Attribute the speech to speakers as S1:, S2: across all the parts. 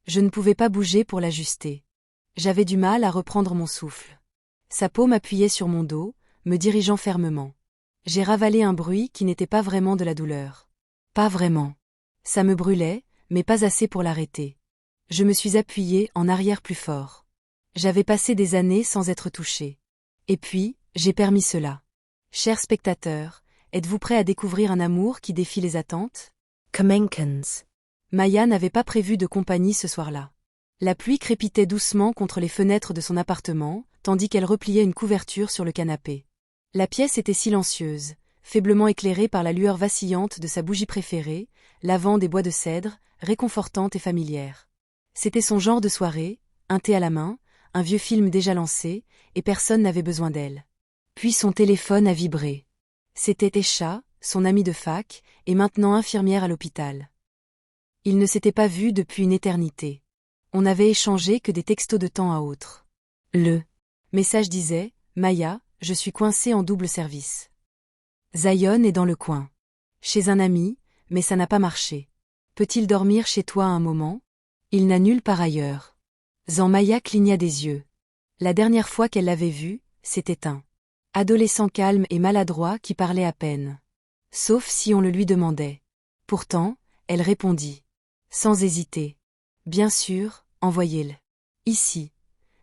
S1: Je ne pouvais pas bouger pour l'ajuster. J'avais du mal à reprendre mon souffle. Sa paume appuyait sur mon dos, me dirigeant fermement. J'ai ravalé un bruit qui n'était pas vraiment de la douleur. Pas vraiment. Ça me brûlait, mais pas assez pour l'arrêter. Je me suis appuyée en arrière plus fort. J'avais passé des années sans être touchée. Et puis, j'ai permis cela. Chers spectateurs, êtes-vous prêts à découvrir un amour qui défie les attentes?
S2: Kamenkans.
S1: Maya n'avait pas prévu de compagnie ce soir-là. La pluie crépitait doucement contre les fenêtres de son appartement, tandis qu'elle repliait une couverture sur le canapé. La pièce était silencieuse, faiblement éclairée par la lueur vacillante de sa bougie préférée, lavant des bois de cèdre, réconfortante et familière. C'était son genre de soirée, un thé à la main, un vieux film déjà lancé, et personne n'avait besoin d'elle. Puis son téléphone a vibré. C'était Esha, son amie de fac, et maintenant infirmière à l'hôpital. Ils ne s'étaient pas vus depuis une éternité. On n'avait échangé que des textos de temps à autre. Le message disait « Maya, je suis coincé en double service. Zion est dans le coin. Chez un ami, mais ça n'a pas marché. Peut-il dormir chez toi un moment? Il n'a nulle part ailleurs. » Maya cligna des yeux. La dernière fois qu'elle l'avait vu, c'était un adolescent calme et maladroit qui parlait à peine. Sauf si on le lui demandait. Pourtant, elle répondit. Sans hésiter. Bien sûr, envoyez-le. Ici.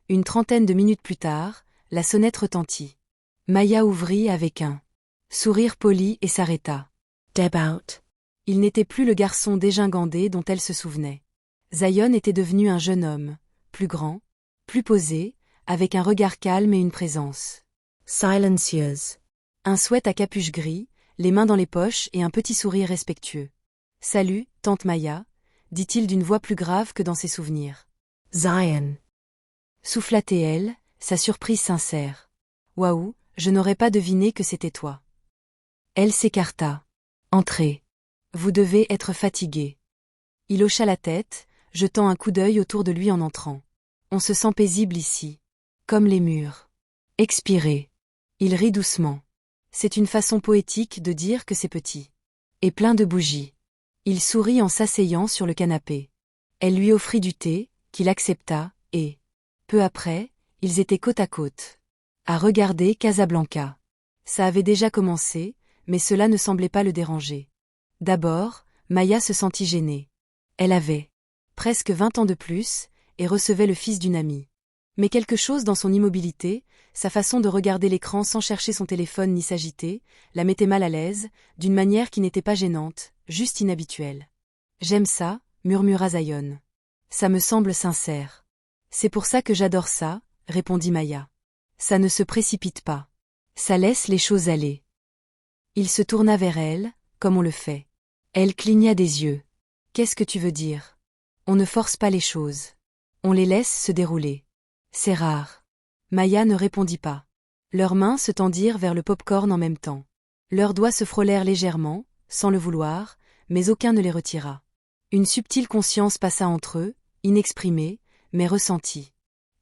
S1: Une trentaine de minutes plus tard, la sonnette retentit. Maya ouvrit avec un sourire poli et s'arrêta.
S2: Debaut.
S1: Il n'était plus le garçon dégingandé dont elle se souvenait. Zion était devenu un jeune homme, plus grand, plus posé, avec un regard calme et une présence
S2: Silencieuse.
S1: Un sweat à capuche gris, les mains dans les poches et un petit sourire respectueux. « Salut, tante Maya », dit-il d'une voix plus grave que dans ses souvenirs.
S2: Zion.
S1: Souffla-t-elle, sa surprise sincère. « Waouh, je n'aurais pas deviné que c'était toi. » Elle s'écarta. « Entrez. Vous devez être fatigué. » Il hocha la tête, jetant un coup d'œil autour de lui en entrant. « On se sent paisible ici. Comme les murs. Expirez. » Il rit doucement. C'est une façon poétique de dire que c'est petit. Et plein de bougies. Il sourit en s'asseyant sur le canapé. Elle lui offrit du thé, qu'il accepta, et, peu après, ils étaient côte à côte. À regarder Casablanca. Ça avait déjà commencé, mais cela ne semblait pas le déranger. D'abord, Maya se sentit gênée. Elle avait presque 20 ans de plus, et recevait le fils d'une amie. Mais quelque chose dans son immobilité, sa façon de regarder l'écran sans chercher son téléphone ni s'agiter, la mettait mal à l'aise, d'une manière qui n'était pas gênante, juste inhabituelle. « J'aime ça », murmura Zion. « Ça me semble sincère. »« C'est pour ça que j'adore ça », répondit Maya. « Ça ne se précipite pas. Ça laisse les choses aller. » Il se tourna vers elle, comme on le fait. Elle cligna des yeux. « Qu'est-ce que tu veux dire? On ne force pas les choses. On les laisse se dérouler. C'est rare. » Maya ne répondit pas. Leurs mains se tendirent vers le pop-corn en même temps. Leurs doigts se frôlèrent légèrement, sans le vouloir, mais aucun ne les retira. Une subtile conscience passa entre eux, inexprimée, mais ressentie.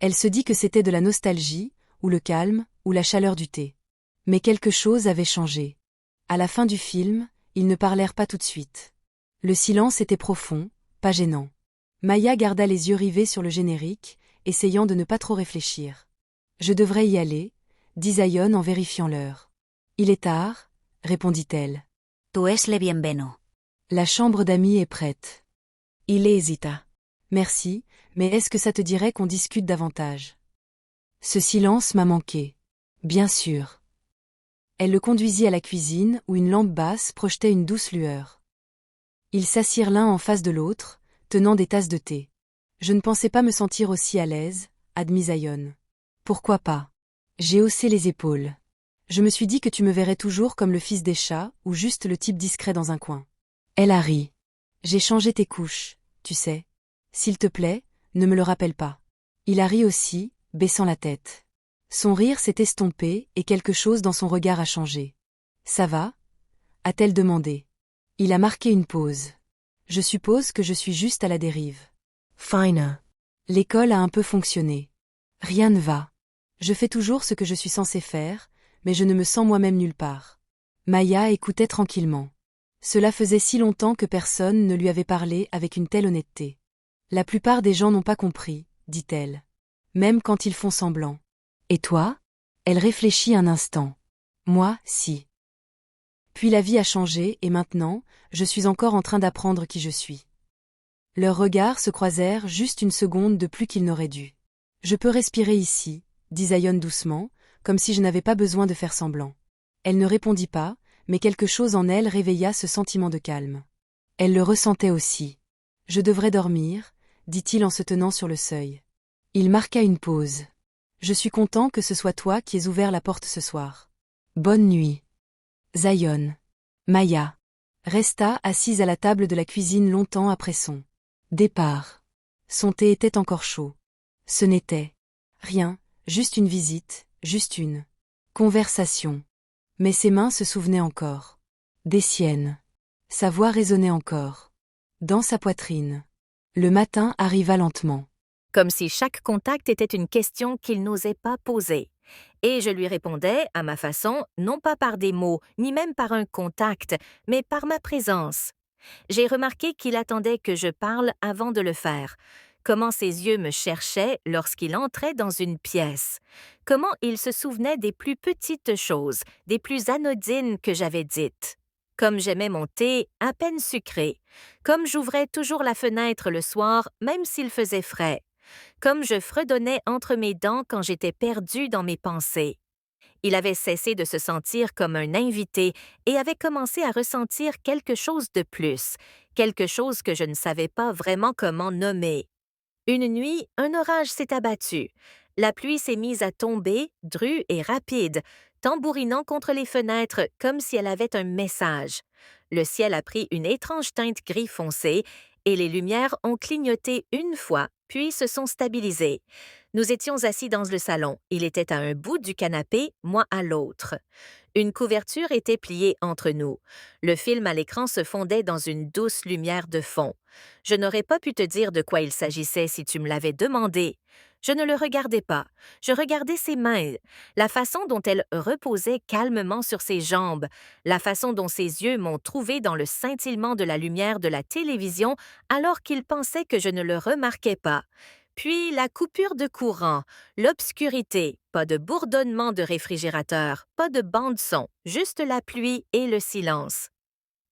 S1: Elle se dit que c'était de la nostalgie, ou le calme, ou la chaleur du thé. Mais quelque chose avait changé. À la fin du film, ils ne parlèrent pas tout de suite. Le silence était profond, pas gênant. Maya garda les yeux rivés sur le générique, essayant de ne pas trop réfléchir. « Je devrais y aller », dit Zion en vérifiant l'heure. « Il est tard », répondit-elle.
S3: « Tu es le bienveno. »
S1: La chambre d'amis est prête.
S2: Il hésita.
S1: « Merci, mais est-ce que ça te dirait qu'on discute davantage? » Ce silence m'a manqué. Bien sûr. Elle le conduisit à la cuisine où une lampe basse projetait une douce lueur. Ils s'assirent l'un en face de l'autre, tenant des tasses de thé. Je ne pensais pas me sentir aussi à l'aise, admit Zion. Pourquoi pas? J'ai haussé les épaules. Je me suis dit que tu me verrais toujours comme le fils des chats, ou juste le type discret dans un coin. Elle a ri. J'ai changé tes couches, tu sais. S'il te plaît, ne me le rappelle pas. Il a ri aussi, baissant la tête. Son rire s'est estompé et quelque chose dans son regard a changé. Ça va? A-t-elle demandé. Il a marqué une pause. Je suppose que je suis juste à la dérive.
S2: Finer.
S1: L'école a un peu fonctionné. Rien ne va. Je fais toujours ce que je suis censé faire, mais je ne me sens moi-même nulle part. Maya écoutait tranquillement. Cela faisait si longtemps que personne ne lui avait parlé avec une telle honnêteté. La plupart des gens n'ont pas compris, dit-elle. Même quand ils font semblant. Et toi? Elle réfléchit un instant. Moi, si. Puis la vie a changé et maintenant, je suis encore en train d'apprendre qui je suis. Leurs regards se croisèrent juste une seconde de plus qu'ils n'auraient dû. Je peux respirer ici, dit Zion doucement, comme si je n'avais pas besoin de faire semblant. Elle ne répondit pas, mais quelque chose en elle réveilla ce sentiment de calme. Elle le ressentait aussi. Je devrais dormir, dit-il en se tenant sur le seuil. Il marqua une pause. Je suis content que ce soit toi qui aies ouvert la porte ce soir. Bonne nuit. Zion. Maya. Resta assise à la table de la cuisine longtemps après son départ. Son thé était encore chaud. Ce n'était rien, juste une visite, juste une conversation. Mais ses mains se souvenaient encore. Des siennes. Sa voix résonnait encore. Dans sa poitrine. Le matin arriva lentement.
S3: Comme si chaque contact était une question qu'il n'osait pas poser. Et je lui répondais, à ma façon, non pas par des mots, ni même par un contact, mais par ma présence. J'ai remarqué qu'il attendait que je parle avant de le faire. Comment ses yeux me cherchaient lorsqu'il entrait dans une pièce. Comment il se souvenait des plus petites choses, des plus anodines que j'avais dites. Comme j'aimais mon thé à peine sucré. Comme j'ouvrais toujours la fenêtre le soir, même s'il faisait frais. Comme je fredonnais entre mes dents quand j'étais perdue dans mes pensées. Il avait cessé de se sentir comme un invité et avait commencé à ressentir quelque chose de plus, quelque chose que je ne savais pas vraiment comment nommer. Une nuit, un orage s'est abattu. La pluie s'est mise à tomber, drue et rapide, tambourinant contre les fenêtres comme si elle avait un message. Le ciel a pris une étrange teinte gris foncé et les lumières ont clignoté une fois, puis se sont stabilisées. Nous étions assis dans le salon. Il était à un bout du canapé, moi à l'autre. Une couverture était pliée entre nous. Le film à l'écran se fondait dans une douce lumière de fond. Je n'aurais pas pu te dire de quoi il s'agissait si tu me l'avais demandé. Je ne le regardais pas. Je regardais ses mains, la façon dont elle reposait calmement sur ses jambes, la façon dont ses yeux m'ont trouvé dans le scintillement de la lumière de la télévision alors qu'il pensait que je ne le remarquais pas. Puis la coupure de courant, l'obscurité, pas de bourdonnement de réfrigérateur, pas de bande-son, juste la pluie et le silence.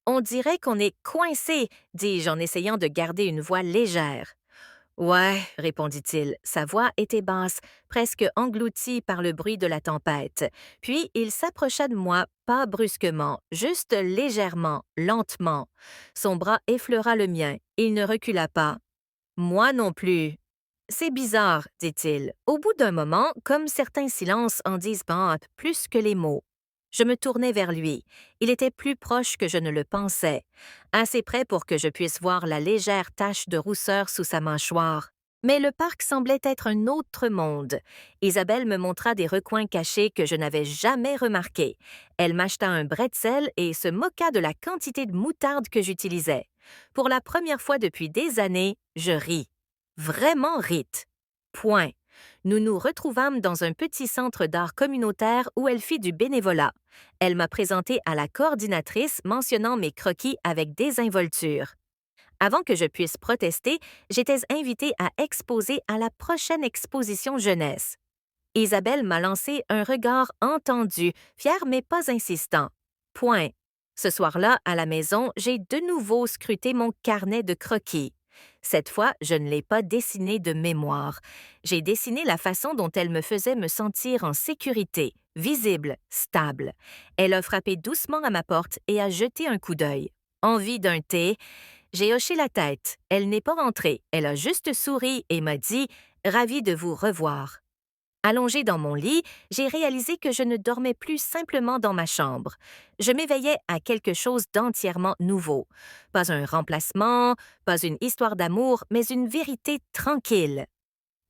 S3: On dirait qu'on est coincé, dis-je en essayant de garder une voix légère. Ouais, répondit-il, sa voix était basse, presque engloutie par le bruit de la tempête. Puis il s'approcha de moi, pas brusquement, juste légèrement, lentement. Son bras effleura le mien, il ne recula pas. Moi non plus. C'est bizarre, dit-il, au bout d'un moment, comme certains silences en disent plus que les mots. Je me tournai vers lui. Il était plus proche que je ne le pensais, assez près pour que je puisse voir la légère tache de rousseur sous sa mâchoire. Mais le parc semblait être un autre monde. Isabelle me montra des recoins cachés que je n'avais jamais remarqués. Elle m'acheta un bretzel et se moqua de la quantité de moutarde que j'utilisais. Pour la première fois depuis des années, je ris. Vraiment rite. Point. Nous nous retrouvâmes dans un petit centre d'art communautaire où elle fit du bénévolat. Elle m'a présenté à la coordinatrice mentionnant mes croquis avec désinvolture. Avant que je puisse protester, j'étais invitée à exposer à la prochaine exposition jeunesse. Isabelle m'a lancé un regard entendu, fier mais pas insistant. Point. Ce soir-là, à la maison, j'ai de nouveau scruté mon carnet de croquis. Cette fois, je ne l'ai pas dessiné de mémoire. J'ai dessiné la façon dont elle me faisait me sentir en sécurité, visible, stable. Elle a frappé doucement à ma porte et a jeté un coup d'œil. Envie d'un thé? J'ai hoché la tête. Elle n'est pas rentrée. Elle a juste souri et m'a dit « Ravie de vous revoir ». Allongée dans mon lit, j'ai réalisé que je ne dormais plus simplement dans ma chambre. Je m'éveillais à quelque chose d'entièrement nouveau. Pas un remplacement, pas une histoire d'amour, mais une vérité tranquille.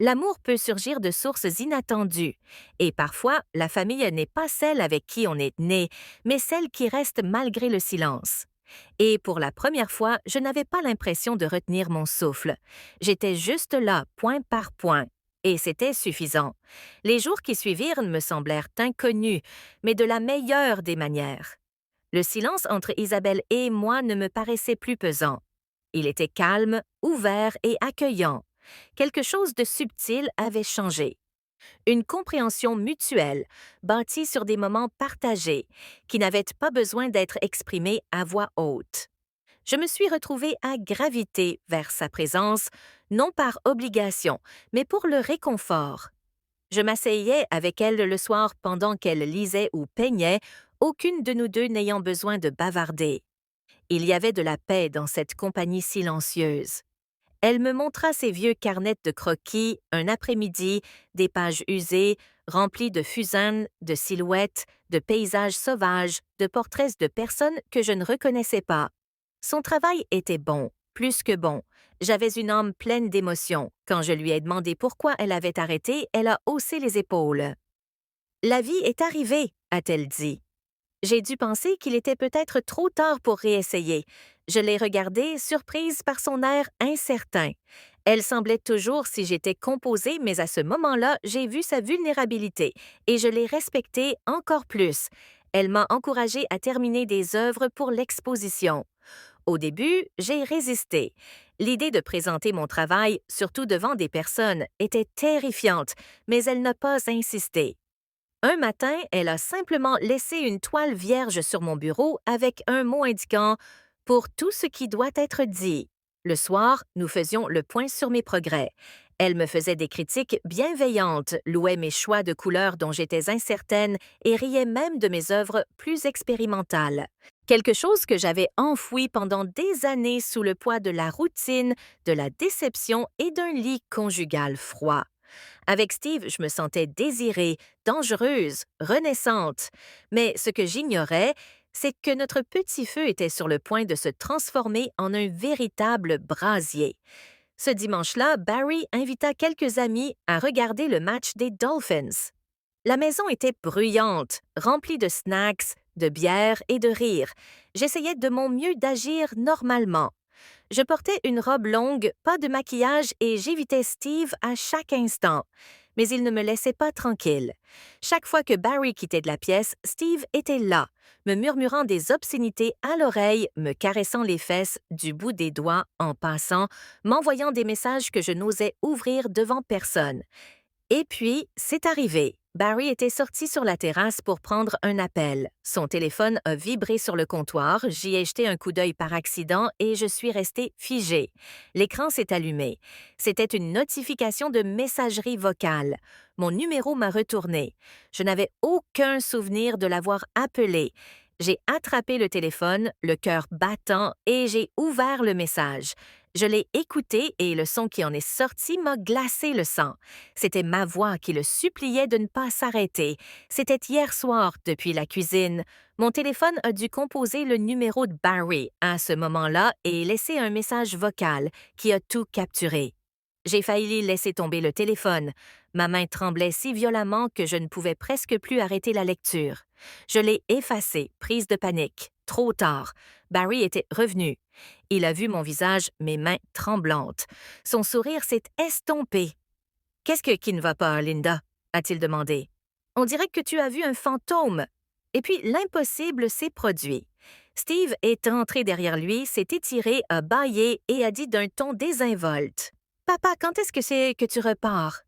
S3: L'amour peut surgir de sources inattendues. Et parfois, la famille n'est pas celle avec qui on est né, mais celle qui reste malgré le silence. Et pour la première fois, je n'avais pas l'impression de retenir mon souffle. J'étais juste là, point par point. Et c'était suffisant. Les jours qui suivirent me semblèrent inconnus, mais de la meilleure des manières. Le silence entre Isabelle et moi ne me paraissait plus pesant. Il était calme, ouvert et accueillant. Quelque chose de subtil avait changé. Une compréhension mutuelle, bâtie sur des moments partagés, qui n'avaient pas besoin d'être exprimés à voix haute. Je me suis retrouvée à graviter vers sa présence, non par obligation, mais pour le réconfort. Je m'asseyais avec elle le soir pendant qu'elle lisait ou peignait, aucune de nous deux n'ayant besoin de bavarder. Il y avait de la paix dans cette compagnie silencieuse. Elle me montra ses vieux carnets de croquis, un après-midi, des pages usées, remplies de fusaines, de silhouettes, de paysages sauvages, de portraits de personnes que je ne reconnaissais pas. Son travail était bon, plus que bon. J'avais une âme pleine d'émotions. Quand je lui ai demandé pourquoi elle avait arrêté, elle a haussé les épaules. « La vie est arrivée », a-t-elle dit. J'ai dû penser qu'il était peut-être trop tard pour réessayer. Je l'ai regardée, surprise par son air incertain. Elle semblait toujours si j'étais composée, mais à ce moment-là, j'ai vu sa vulnérabilité et je l'ai respectée encore plus. Elle m'a encouragée à terminer des œuvres pour l'exposition. Au début, j'ai résisté. L'idée de présenter mon travail, surtout devant des personnes, était terrifiante, mais elle n'a pas insisté. Un matin, elle a simplement laissé une toile vierge sur mon bureau avec un mot indiquant « Pour tout ce qui doit être dit ». Le soir, nous faisions le point sur mes progrès. Elle me faisait des critiques bienveillantes, louait mes choix de couleurs dont j'étais incertaine et riait même de mes œuvres plus expérimentales. Quelque chose que j'avais enfoui pendant des années sous le poids de la routine, de la déception et d'un lit conjugal froid. Avec Steve, je me sentais désirée, dangereuse, renaissante. Mais ce que j'ignorais, c'est que notre petit feu était sur le point de se transformer en un véritable brasier. Ce dimanche-là, Barry invita quelques amis à regarder le match des Dolphins. La maison était bruyante, remplie de snacks, de bière et de rires. J'essayais de mon mieux d'agir normalement. Je portais une robe longue, pas de maquillage et j'évitais Steve à chaque instant. Mais il ne me laissait pas tranquille. Chaque fois que Barry quittait de la pièce, Steve était là, me murmurant des obscénités à l'oreille, me caressant les fesses du bout des doigts en passant, m'envoyant des messages que je n'osais ouvrir devant personne. Et puis, c'est arrivé. Barry était sorti sur la terrasse pour prendre un appel. Son téléphone a vibré sur le comptoir, j'y ai jeté un coup d'œil par accident et je suis restée figée. L'écran s'est allumé. C'était une notification de messagerie vocale. Mon numéro m'a retourné. Je n'avais aucun souvenir de l'avoir appelé. J'ai attrapé le téléphone, le cœur battant, et j'ai ouvert le message. Je l'ai écouté et le son qui en est sorti m'a glacé le sang. C'était ma voix qui le suppliait de ne pas s'arrêter. C'était hier soir, depuis la cuisine. Mon téléphone a dû composer le numéro de Barry à ce moment-là et laisser un message vocal qui a tout capturé. J'ai failli laisser tomber le téléphone. Ma main tremblait si violemment que je ne pouvais presque plus arrêter la lecture. Je l'ai effacé, prise de panique. Trop tard. Barry était revenu. Il a vu mon visage, mes mains tremblantes. Son sourire s'est estompé. « Qu'est-ce qui ne va pas, Linda? » a-t-il demandé. « On dirait que tu as vu un fantôme. » Et puis l'impossible s'est produit. Steve est entré derrière lui, s'est étiré, a bâillé et a dit d'un ton désinvolte. « Papa, quand est-ce que c'est que tu repars? »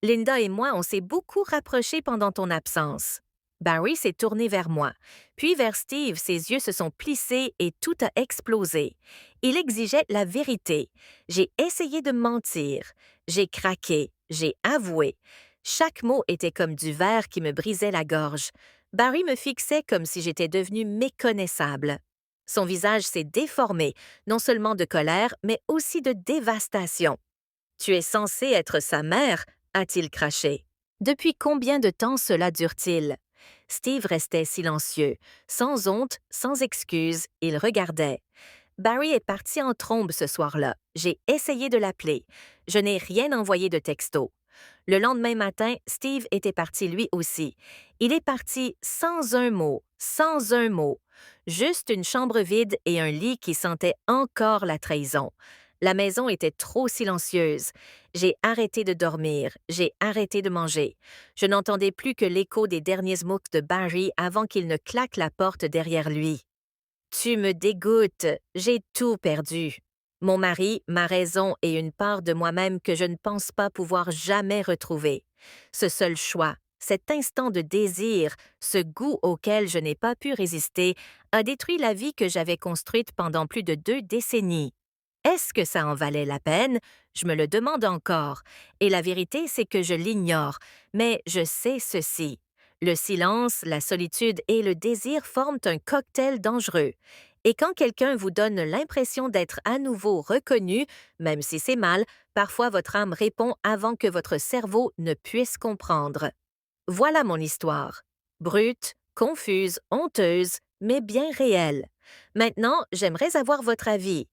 S3: Linda et moi, on s'est beaucoup rapprochés pendant ton absence. Barry s'est tourné vers moi, puis vers Steve, ses yeux se sont plissés et tout a explosé. Il exigeait la vérité. J'ai essayé de mentir. J'ai craqué. J'ai avoué. Chaque mot était comme du verre qui me brisait la gorge. Barry me fixait comme si j'étais devenue méconnaissable. Son visage s'est déformé, non seulement de colère, mais aussi de dévastation. « Tu es censée être sa mère », a-t-il craché. Depuis combien de temps cela dure-t-il? Steve restait silencieux, sans honte, sans excuse, il regardait. Barry est parti en trombe ce soir-là. J'ai essayé de l'appeler. Je n'ai rien envoyé de texto. Le lendemain matin, Steve était parti lui aussi. Il est parti sans un mot, sans un mot. Juste une chambre vide et un lit qui sentait encore la trahison. La maison était trop silencieuse. J'ai arrêté de dormir, j'ai arrêté de manger. Je n'entendais plus que l'écho des derniers mots de Barry avant qu'il ne claque la porte derrière lui. « Tu me dégoûtes, j'ai tout perdu. » Mon mari, ma raison et une part de moi-même que je ne pense pas pouvoir jamais retrouver. Ce seul choix, cet instant de désir, ce goût auquel je n'ai pas pu résister, a détruit la vie que j'avais construite pendant plus de 2 décennies. Est-ce que ça en valait la peine? Je me le demande encore. Et la vérité, c'est que je l'ignore. Mais je sais ceci. Le silence, la solitude et le désir forment un cocktail dangereux. Et quand quelqu'un vous donne l'impression d'être à nouveau reconnu, même si c'est mal, parfois votre âme répond avant que votre cerveau ne puisse comprendre. Voilà mon histoire. Brute, confuse, honteuse, mais bien réelle. Maintenant, j'aimerais avoir votre avis.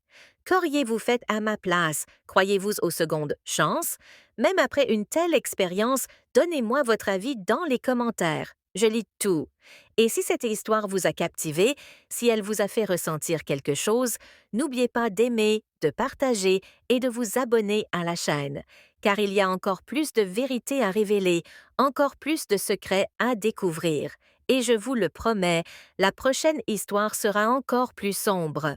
S3: Qu'auriez-vous fait à ma place? Croyez-vous aux secondes chances? Même après une telle expérience, donnez-moi votre avis dans les commentaires. Je lis tout. Et si cette histoire vous a captivé, si elle vous a fait ressentir quelque chose, n'oubliez pas d'aimer, de partager et de vous abonner à la chaîne, car il y a encore plus de vérités à révéler, encore plus de secrets à découvrir. Et je vous le promets, la prochaine histoire sera encore plus sombre.